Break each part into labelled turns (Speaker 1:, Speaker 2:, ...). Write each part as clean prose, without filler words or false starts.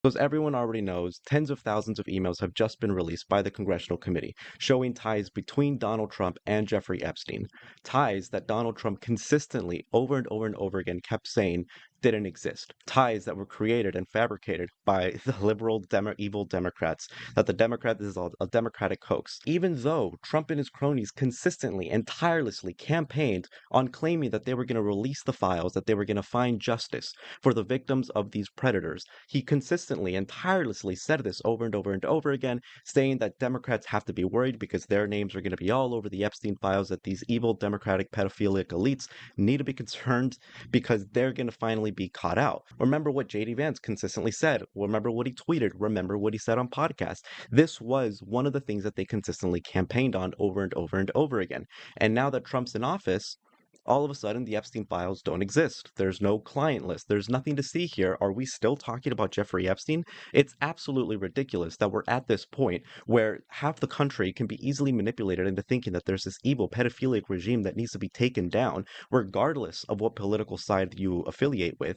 Speaker 1: So as everyone already knows, tens of thousands of emails have just been released by the Congressional Committee showing ties between Donald Trump and Jeffrey Epstein. Ties that Donald Trump consistently, over and over and over again, kept saying didn't exist. Ties that were created and fabricated by the liberal, evil Democrats, that the Democrat is a Democratic hoax. Even though Trump and his cronies consistently and tirelessly campaigned on claiming that they were going to release the files, that they were going to find justice for the victims of these predators, he consistently and tirelessly said this over and over and over again, saying that Democrats have to be worried because their names are going to be all over the Epstein files, that these evil Democratic pedophilic elites need to be concerned because they're going to finally be caught out. Remember what J.D. Vance consistently said. Remember what he tweeted. Remember what he said on podcasts. This was one of the things that they consistently campaigned on over and over and over again. And now that Trump's in office, all of a sudden the Epstein files don't exist. There's no client list. There's nothing to see here. Are we still talking about Jeffrey Epstein? It's absolutely ridiculous that we're at this point where half the country can be easily manipulated into thinking that there's this evil pedophilic regime that needs to be taken down, regardless of what political side you affiliate with.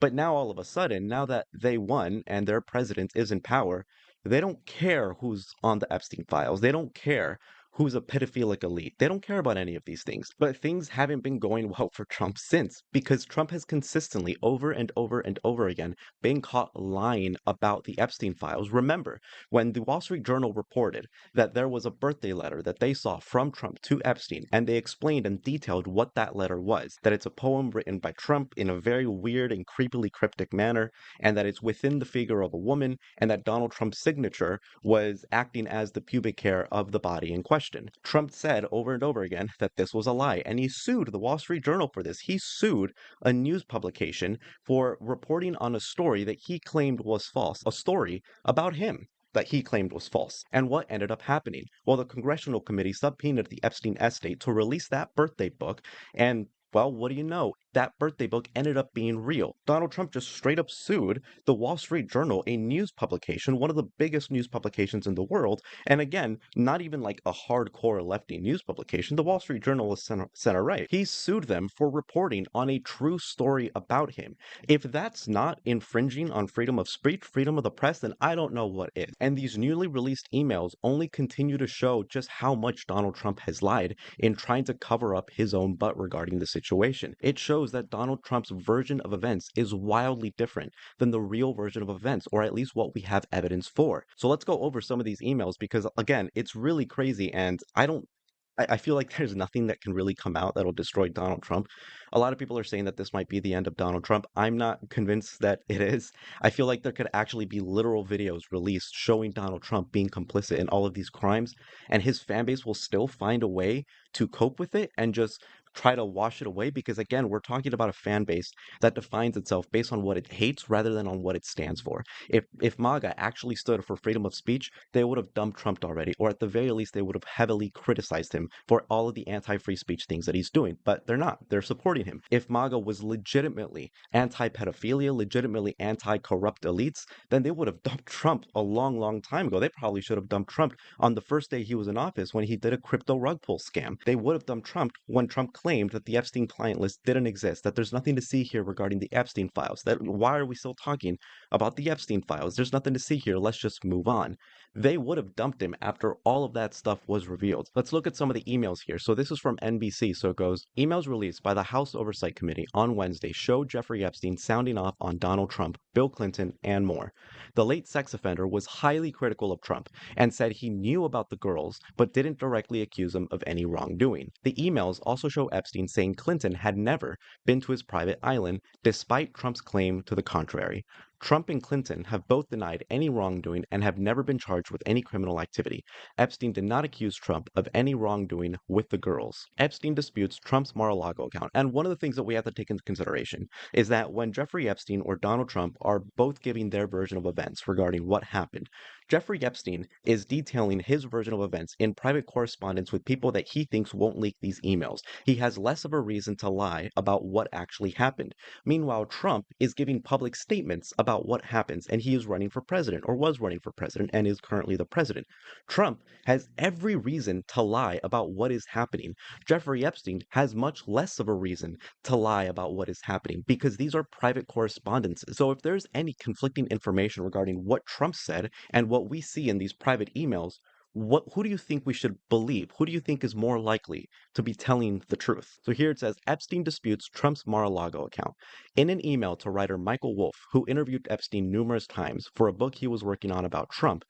Speaker 1: But now all of a sudden, now that they won and their president is in power, they don't care who's on the Epstein files. They don't care who's a pedophilic elite. They don't care about any of these things. But things haven't been going well for Trump since, because Trump has consistently, over and over and over again, been caught lying about the Epstein files. Remember, when the Wall Street Journal reported that there was a birthday letter that they saw from Trump to Epstein, and they explained and detailed what that letter was, that it's a poem written by Trump in a very weird and creepily cryptic manner, and that it's within the figure of a woman, and that Donald Trump's signature was acting as the pubic hair of the body in question. Trump said over and over again that this was a lie, and he sued the Wall Street Journal for this. He sued a news publication for reporting on a story that he claimed was false, a story about him that he claimed was false. And what ended up happening? Well, the Congressional Committee subpoenaed the Epstein estate to release that birthday book, and well, what do you know? That birthday book ended up being real. Donald Trump just straight up sued the Wall Street Journal, a news publication, one of the biggest news publications in the world. And again, not even like a hardcore lefty news publication. The Wall Street Journal is center right. He sued them for reporting on a true story about him. If that's not infringing on freedom of speech, freedom of the press, then I don't know what is. And these newly released emails only continue to show just how much Donald Trump has lied in trying to cover up his own butt regarding the situation. It shows that Donald Trump's version of events is wildly different than the real version of events, or at least what we have evidence for. So let's go over some of these emails because, again, it's really crazy, and I feel like there's nothing that can really come out that'll destroy Donald Trump. A lot of people are saying that this might be the end of Donald Trump. I'm not convinced that it is. I feel like there could actually be literal videos released showing Donald Trump being complicit in all of these crimes, and his fan base will still find a way to cope with it and just try to wash it away because, again, we're talking about a fan base that defines itself based on what it hates rather than on what it stands for. If MAGA actually stood for freedom of speech, they would have dumped Trump already, or at the very least they would have heavily criticized him for all of the anti-free speech things that he's doing. But they're not. They're supporting him. If MAGA was legitimately anti-pedophilia, legitimately anti-corrupt elites, then they would have dumped Trump a long time ago. They probably should have dumped Trump on the first day he was in office when he did a crypto rug pull scam. They would have dumped Trump when Trump claimed that the Epstein client list didn't exist, that there's nothing to see here regarding the Epstein files, that why are we still talking about the Epstein files? There's nothing to see here. Let's just move on. They would have dumped him after all of that stuff was revealed. Let's look at some of the emails here. So this is from NBC. So it goes, emails released by the House Oversight Committee on Wednesday showed Jeffrey Epstein sounding off on Donald Trump, Bill Clinton, and more. The late sex offender was highly critical of Trump and said he knew about the girls but didn't directly accuse him of any wrongdoing. The emails also show Epstein saying Clinton had never been to his private island, despite Trump's claim to the contrary. Trump and Clinton have both denied any wrongdoing and have never been charged with any criminal activity. Epstein did not accuse Trump of any wrongdoing with the girls. Epstein disputes Trump's Mar-a-Lago account. And one of the things that we have to take into consideration is that when Jeffrey Epstein or Donald Trump are both giving their version of events regarding what happened, Jeffrey Epstein is detailing his version of events in private correspondence with people that he thinks won't leak these emails. He has less of a reason to lie about what actually happened. Meanwhile, Trump is giving public statements about about what happens, and he is running for president or was running for president and is currently the president. Trump has every reason to lie about what is happening. Jeffrey Epstein has much less of a reason to lie about what is happening because these are private correspondences. So if there's any conflicting information regarding what Trump said and what we see in these private emails, who do you think we should believe? Who do you think is more likely to be telling the truth? So here it says Epstein disputes Trump's Mar-a-Lago account. In an email to writer Michael Wolff, who interviewed Epstein numerous times for a book he was working on about Trump,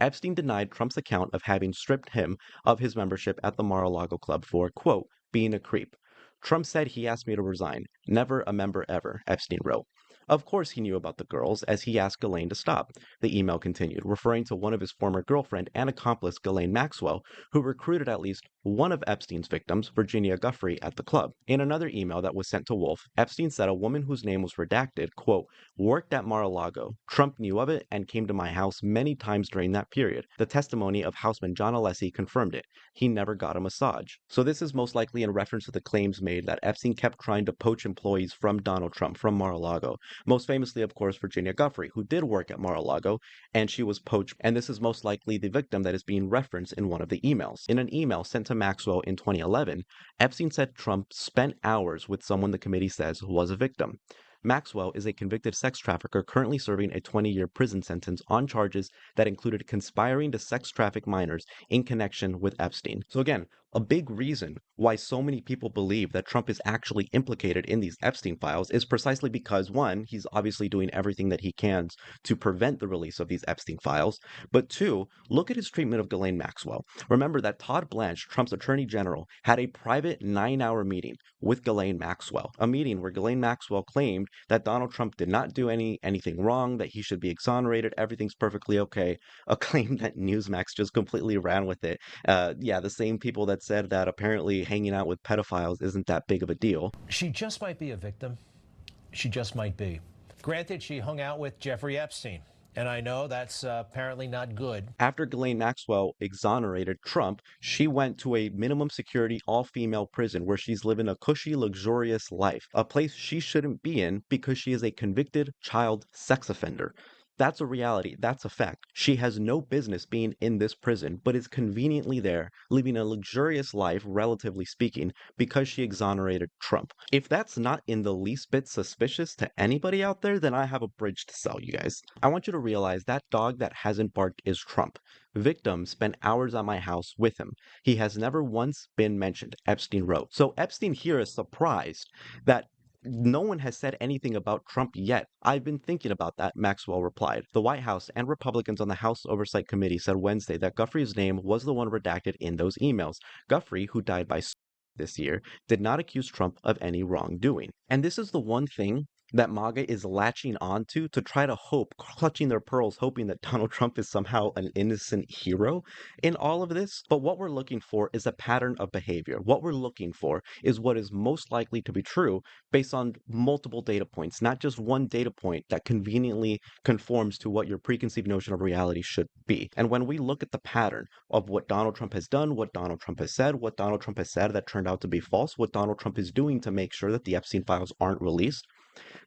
Speaker 1: Epstein denied Trump's account of having stripped him of his membership at the Mar-a-Lago Club for, quote, being a creep. Trump said he asked me to resign. Never a member ever, Epstein wrote. Of course he knew about the girls, as he asked Ghislaine to stop, the email continued, referring to one of his former girlfriend and accomplice, Ghislaine Maxwell, who recruited at least one of Epstein's victims, Virginia Giuffre, at the club. In another email that was sent to Wolff, Epstein said a woman whose name was redacted, quote, worked at Mar-a-Lago. Trump knew of it and came to my house many times during that period. The testimony of houseman John Alessi confirmed it. He never got a massage. So this is most likely in reference to the claims made that Epstein kept trying to poach employees from Donald Trump, from Mar-a-Lago. Most famously, of course, Virginia Giuffre, who did work at Mar-a-Lago, and she was poached, and this is most likely the victim that is being referenced in one of the emails. In an email sent to Maxwell in 2011, Epstein said Trump spent hours with someone the committee says was a victim. Maxwell is a convicted sex trafficker currently serving a 20-year prison sentence on charges that included conspiring to sex traffic minors in connection with Epstein. So again, a big reason why so many people believe that Trump is actually implicated in these Epstein files is precisely because, one, he's obviously doing everything that he can to prevent the release of these Epstein files, but two, look at his treatment of Ghislaine Maxwell. Remember that Todd Blanche, Trump's attorney general, had a private 9-hour meeting with Ghislaine Maxwell, a meeting where Ghislaine Maxwell claimed that Donald Trump did not do anything wrong, that he should be exonerated, everything's perfectly okay, a claim that Newsmax just completely ran with it. Yeah, the same people that said that apparently hanging out with pedophiles isn't that big of a deal.
Speaker 2: She just might be a victim. She just might be. Granted, she hung out with Jeffrey Epstein, and I know that's apparently not good.
Speaker 1: After Ghislaine Maxwell exonerated Trump, she went to a minimum security all-female prison where she's living a cushy, luxurious life, a place she shouldn't be in because she is a convicted child sex offender. That's a reality. That's a fact. She has no business being in this prison, but is conveniently there, living a luxurious life, relatively speaking, because she exonerated Trump. If that's not in the least bit suspicious to anybody out there, then I have a bridge to sell you guys. I want you to realize that dog that hasn't barked is Trump. Victim spent hours at my house with him. He has never once been mentioned, Epstein wrote. So Epstein here is surprised that no one has said anything about Trump yet. I've been thinking about that, Maxwell replied. The White House and Republicans on the House Oversight Committee said Wednesday that Giuffre's name was the one redacted in those emails. Giuffre, who died by this year, did not accuse Trump of any wrongdoing. And this is the one thing that MAGA is latching onto to try to hope, clutching their pearls, hoping that Donald Trump is somehow an innocent hero in all of this. But what we're looking for is a pattern of behavior. What we're looking for is what is most likely to be true based on multiple data points, not just one data point that conveniently conforms to what your preconceived notion of reality should be. And when we look at the pattern of what Donald Trump has done, what Donald Trump has said, what Donald Trump has said that turned out to be false, what Donald Trump is doing to make sure that the Epstein files aren't released,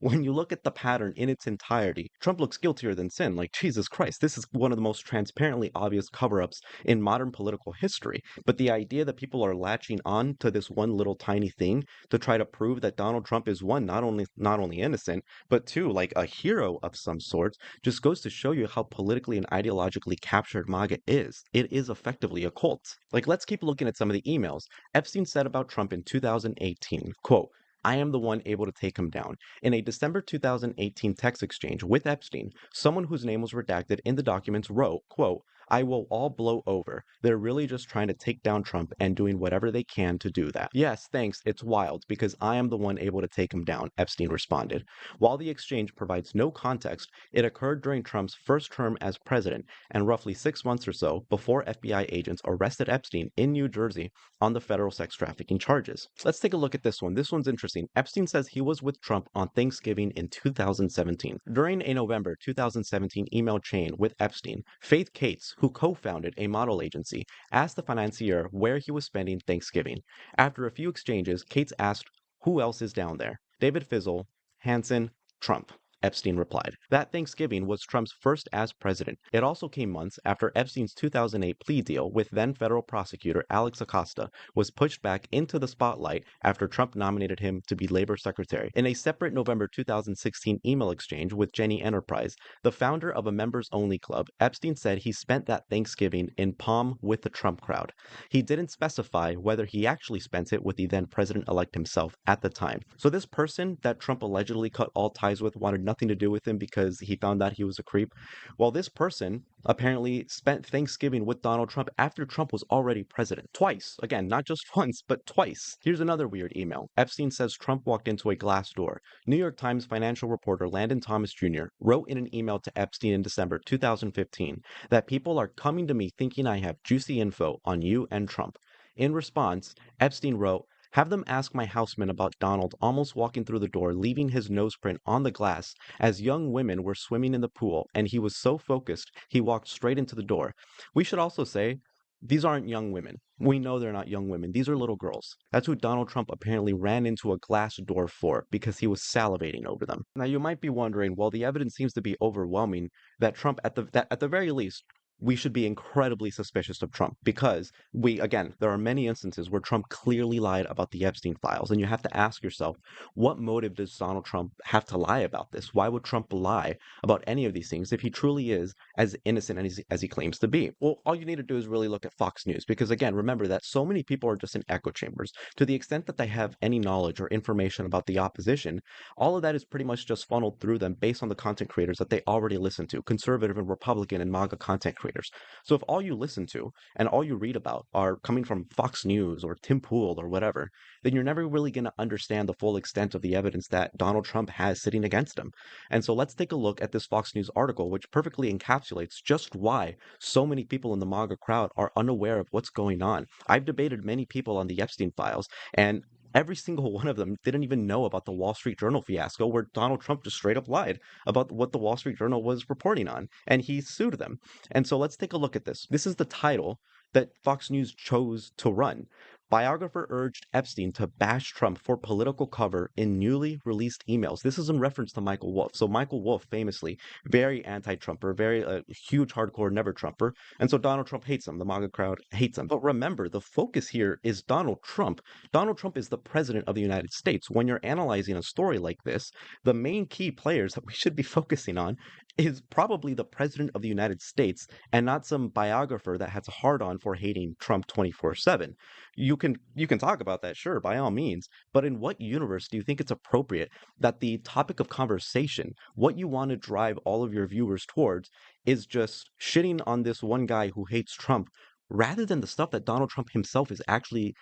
Speaker 1: when you look at the pattern in its entirety, Trump looks guiltier than sin. Like, Jesus Christ, this is one of the most transparently obvious cover-ups in modern political history. But the idea that people are latching on to this one little tiny thing to try to prove that Donald Trump is, one, not only innocent, but two, like a hero of some sort, just goes to show you how politically and ideologically captured MAGA is. It is effectively a cult. Like, let's keep looking at some of the emails. Epstein said about Trump in 2018, quote, I am the one able to take him down. In a December 2018 text exchange with Epstein, someone whose name was redacted in the documents wrote, quote, I will all blow over. They're really just trying to take down Trump and doing whatever they can to do that. Yes, thanks, it's wild, because I am the one able to take him down, Epstein responded. While the exchange provides no context, it occurred during Trump's first term as president and roughly 6 months or so before FBI agents arrested Epstein in New Jersey on the federal sex trafficking charges. Let's take a look at this one. This one's interesting. Epstein says he was with Trump on Thanksgiving in 2017. During a November 2017 email chain with Epstein, Faith Cates, who co-founded a model agency, asked the financier where he was spending Thanksgiving. After a few exchanges, Cates asked, who else is down there? David Fizzle, Hansen, Trump. Epstein replied. That Thanksgiving was Trump's first as president. It also came months after Epstein's 2008 plea deal with then federal prosecutor Alex Acosta was pushed back into the spotlight after Trump nominated him to be labor secretary. In a separate November 2016 email exchange with Jenny Enterprise, the founder of a members-only club, Epstein said he spent that Thanksgiving in Palm with the Trump crowd. He didn't specify whether he actually spent it with the then president-elect himself at the time. So this person that Trump allegedly cut all ties with wanted nothing to do with him because he found out he was a creep. Well, this person apparently spent Thanksgiving with Donald Trump after Trump was already president. Twice. Again, not just once, but twice. Here's another weird email. Epstein says Trump walked into a glass door. New York Times financial reporter Landon Thomas Jr. wrote in an email to Epstein in December 2015 that people are coming to me thinking I have juicy info on you and Trump. In response, Epstein wrote, have them ask my houseman about Donald almost walking through the door, leaving his noseprint on the glass as young women were swimming in the pool, and he was so focused he walked straight into the door. We should also say, these aren't young women. We know they're not young women. These are little girls. That's who Donald Trump apparently ran into a glass door for because he was salivating over them. Now you might be wondering, well, the evidence seems to be overwhelming that Trump, at the very least, we should be incredibly suspicious of Trump because there are many instances where Trump clearly lied about the Epstein files. And you have to ask yourself, what motive does Donald Trump have to lie about this? Why would Trump lie about any of these things if he truly is as innocent as he claims to be? Well, all you need to do is really look at Fox News because, again, remember that so many people are just in echo chambers. To the extent that they have any knowledge or information about the opposition, all of that is pretty much just funneled through them based on the content creators that they already listen to, conservative and Republican and MAGA content creators. So if all you listen to and all you read about are coming from Fox News or Tim Pool or whatever, then you're never really going to understand the full extent of the evidence that Donald Trump has sitting against him. And so let's take a look at this Fox News article, which perfectly encapsulates just why so many people in the MAGA crowd are unaware of what's going on. I've debated many people on the Epstein files, and every single one of them didn't even know about the Wall Street Journal fiasco where Donald Trump just straight up lied about what the Wall Street Journal was reporting on, and he sued them. And so let's take a look at this. This is the title that Fox News chose to run. Biographer urged Epstein to bash Trump for political cover in newly released emails. This is in reference to Michael Wolff. So Michael Wolff, famously very anti-Trumper, very huge hardcore never-Trumper, and so Donald Trump hates him. The MAGA crowd hates him. But remember, the focus here is Donald Trump. Donald Trump is the president of the United States. When you're analyzing a story like this, the main key players that we should be focusing on is probably the president of the United States and not some biographer that has a hard-on for hating Trump 24/7. You can talk about that, sure, by all means, but in what universe do you think it's appropriate that the topic of conversation, what you want to drive all of your viewers towards, is just shitting on this one guy who hates Trump rather than the stuff that Donald Trump himself is actually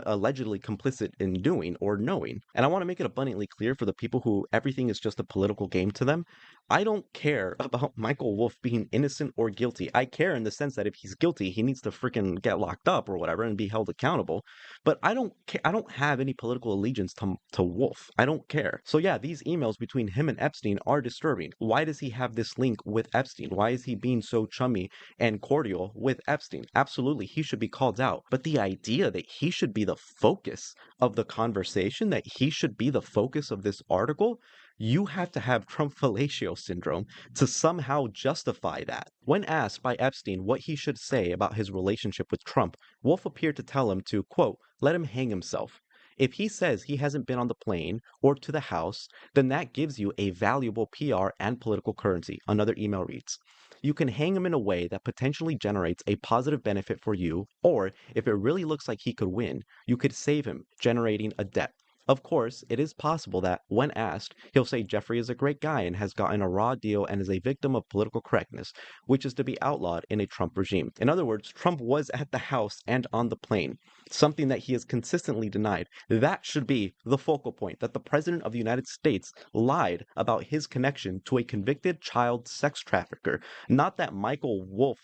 Speaker 1: allegedly complicit in doing or knowing? And I want to make it abundantly clear for the people who everything is just a political game to them. I don't care about Michael Wolff being innocent or guilty. I care in the sense that if he's guilty, he needs to freaking get locked up or whatever and be held accountable. But I don't care. I don't have any political allegiance to Wolff. I don't care. So yeah, these emails between him and Epstein are disturbing. Why does he have this link with Epstein? Why is he being so chummy and cordial with Epstein? Absolutely, he should be called out. But the idea that he should be the focus of the conversation, that he should be the focus of this article, you have to have Trump fellatio syndrome to somehow justify that. When asked by Epstein what he should say about his relationship with Trump, Wolff appeared to tell him to, quote, let him hang himself. If he says he hasn't been on the plane or to the house, then that gives you a valuable PR and political currency, another email reads. You can hang him in a way that potentially generates a positive benefit for you, or if it really looks like he could win, you could save him, generating a debt. Of course, it is possible that, when asked, he'll say Jeffrey is a great guy and has gotten a raw deal and is a victim of political correctness, which is to be outlawed in a Trump regime. In other words, Trump was at the house and on the plane, something that he has consistently denied. That should be the focal point, that the President of the United States lied about his connection to a convicted child sex trafficker, not that Michael Wolff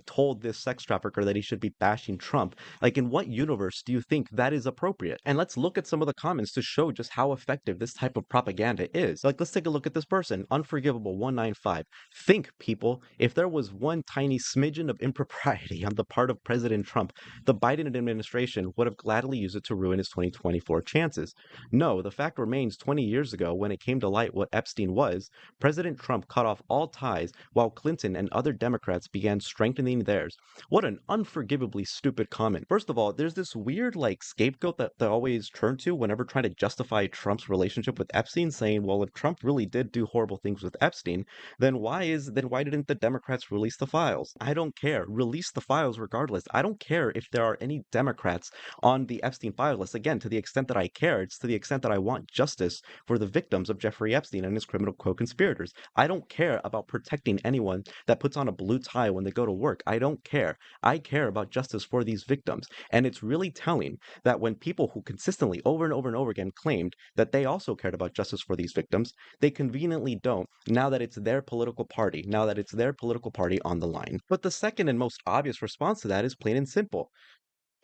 Speaker 1: told this sex trafficker that he should be bashing Trump. In what universe do you think that is appropriate? And let's look at some of the comments evidence to show just how effective this type of propaganda is. Like, let's take a look at this person, Unforgivable 195. Think, people, if there was one tiny smidgen of impropriety on the part of President Trump, the Biden administration would have gladly used it to ruin his 2024 chances. No, the fact remains 20 years ago, when it came to light what Epstein was, President Trump cut off all ties while Clinton and other Democrats began strengthening theirs. What an unforgivably stupid comment. First of all, there's this weird scapegoat that they always turn to whenever trying to justify Trump's relationship with Epstein, saying, well, if Trump really did do horrible things with Epstein, then why didn't the Democrats release the files? I don't care. Release the files regardless. I don't care if there are any Democrats on the Epstein file list. Again, to the extent that I care, it's to the extent that I want justice for the victims of Jeffrey Epstein and his criminal co-conspirators. I don't care about protecting anyone that puts on a blue tie when they go to work. I don't care. I care about justice for these victims. And it's really telling that when people who consistently over and over and over again claimed that they also cared about justice for these victims, they conveniently don't, now that it's their political party, on the line. But the second and most obvious response to that is plain and simple.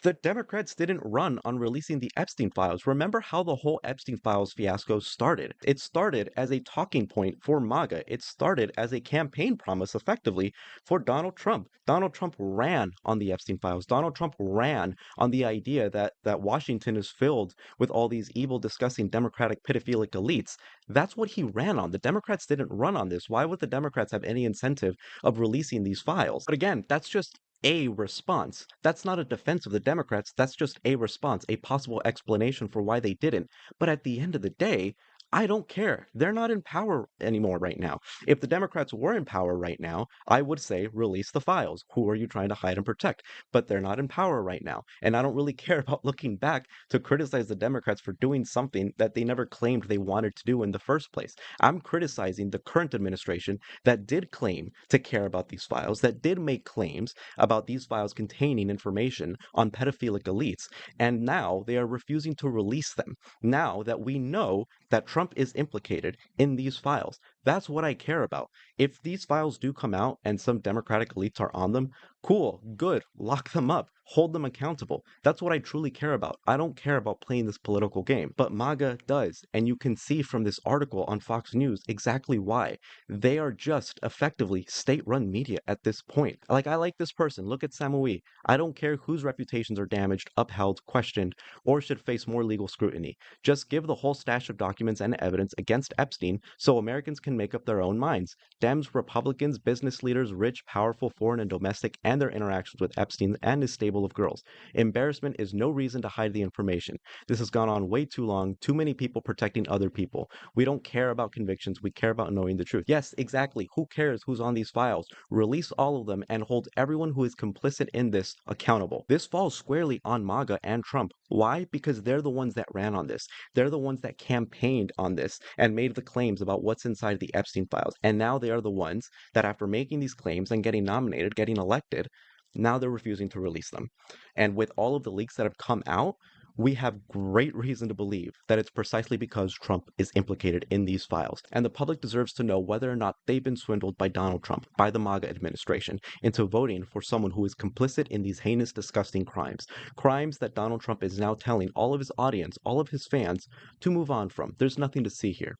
Speaker 1: The Democrats didn't run on releasing the Epstein files. Remember how the whole Epstein files fiasco started. It started as a talking point for MAGA. It started as a campaign promise, effectively, for Donald Trump. Donald Trump ran on the Epstein files. Donald Trump ran on the idea that Washington is filled with all these evil, disgusting Democratic pedophilic elites. That's what he ran on. The Democrats didn't run on this. Why would the Democrats have any incentive of releasing these files? But again, that's just a response. That's not a defense of the Democrats. That's just a response, a possible explanation for why they didn't. But at the end of the day, I don't care. They're not in power anymore right now. If the Democrats were in power right now, I would say release the files. Who are you trying to hide and protect? But they're not in power right now. And I don't really care about looking back to criticize the Democrats for doing something that they never claimed they wanted to do in the first place. I'm criticizing the current administration that did claim to care about these files, that did make claims about these files containing information on pedophilic elites, and now they are refusing to release them. Now that we know that Trump is implicated in these files, that's what I care about. If these files do come out and some Democratic elites are on them, cool, good, lock them up, hold them accountable. That's what I truly care about. I don't care about playing this political game, but MAGA does, and you can see from this article on Fox News exactly why. They are just effectively state-run media at this point. I like this person. Look at Samui. I don't care whose reputations are damaged, upheld, questioned, or should face more legal scrutiny. Just give the whole stash of documents and evidence against Epstein so Americans can make up their own minds. Dems, Republicans, business leaders, rich, powerful, foreign, and domestic, and their interactions with Epstein and his stable of girls. Embarrassment is no reason to hide the information. This has gone on way too long. Too many people protecting other people. We don't care about convictions. We care about knowing the truth. Yes, exactly. Who cares who's on these files? Release all of them and hold everyone who is complicit in this accountable. This falls squarely on MAGA and Trump. Why? Because they're the ones that ran on this. They're the ones that campaigned on this and made the claims about what's inside the Epstein files. And now they are the ones that, after making these claims and getting nominated, getting elected, now they're refusing to release them. And with all of the leaks that have come out, we have great reason to believe that it's precisely because Trump is implicated in these files. And the public deserves to know whether or not they've been swindled by Donald Trump, by the MAGA administration, into voting for someone who is complicit in these heinous, disgusting crimes. Crimes that Donald Trump is now telling all of his audience, all of his fans, to move on from. There's nothing to see here.